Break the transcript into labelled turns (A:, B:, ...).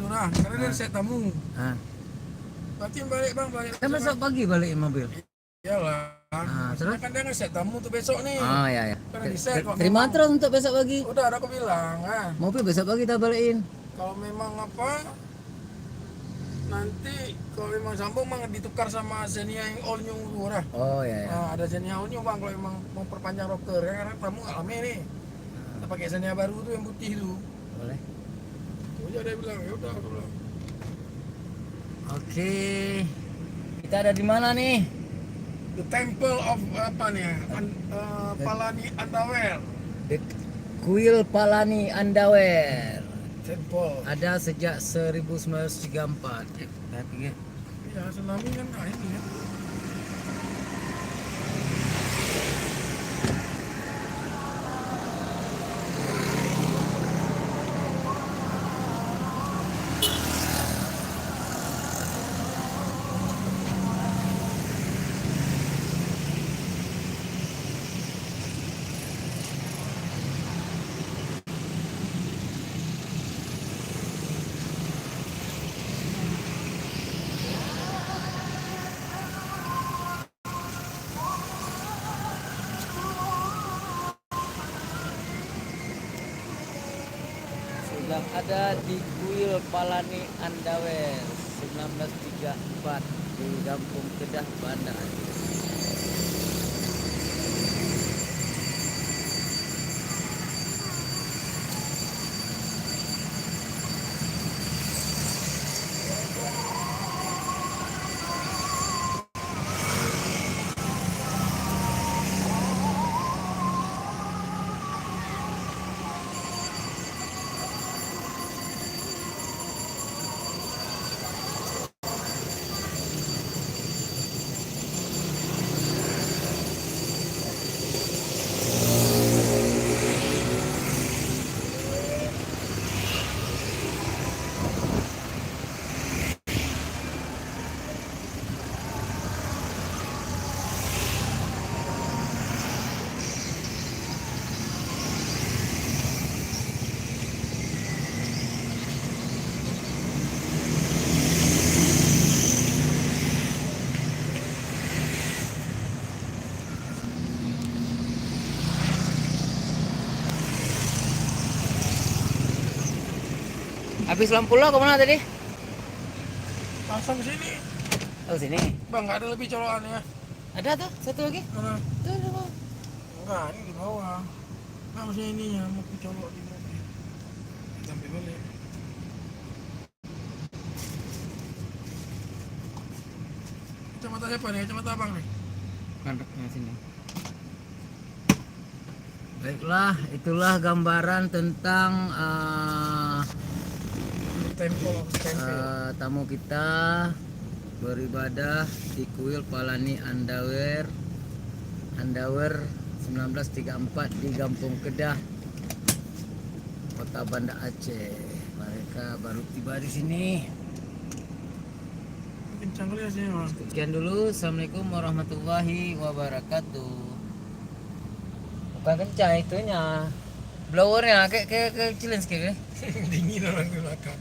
A: nah, karena dia set tamu.
B: Ah.
A: Berarti balik bang, balik.
B: Kan besok pagi balik mobil.
A: Iyalah.
B: Terus?
A: Kan dia nge-set tamu tuh besok nih.
B: Ya.
A: Karena di-set kok.
B: Terima terus untuk besok pagi.
A: Udah ada aku bilang,
B: Mobil besok pagi kita balikin.
A: kalau memang nanti kalau memang sambung mang ditukar sama Xenia yang all new murah.
B: Oh ya.
A: Nah, ada Xenia all new bang kalau memang mau perpanjang rocker ya, karena kamu nggak lama nih. Kita pakai Xenia baru tuh yang putih tuh.
B: Boleh.
A: Tuh aja dia bilang, ya udah aku bilang.
B: Oke. Kita ada di mana nih?
A: The Temple of Palani Underwear.
B: The Kuil Palani Underwear.
A: Temple.
B: Ada sejak 1934. Tapi
A: Ya tsunami kan ini ya.
B: sudah ada di Kuil Palani Underwear 1934 di Kampung Kedah, Banda Aceh. Habis lampu lo kemana tadi?
A: Pasang sini.
B: Oh sini.
A: Bang, nggak ada lebih colokannya.
B: Ada tuh satu lagi.
A: Mana?
B: Tuh ada bang.
A: Enggak, ini di bawah. Nah, maksudnya ini ya, mau dicolok di mobil. Sampai balik. Kacamata siapa nih? Kacamata abang nih?
B: Kantornya sini. Baiklah, itulah gambaran tentang tamu kita beribadah di Kuil Palani Underwear 1934 di Kampung Kedah, Kota Banda Aceh. Mereka baru tiba di sini.
A: Kencang kali ya sini, Bang.
B: Sekian dulu. Assalamualaikum warahmatullahi wabarakatuh. Bukan kencang itunya, blowernya kayak kecilin sekali.
A: Dingin orang di belakang.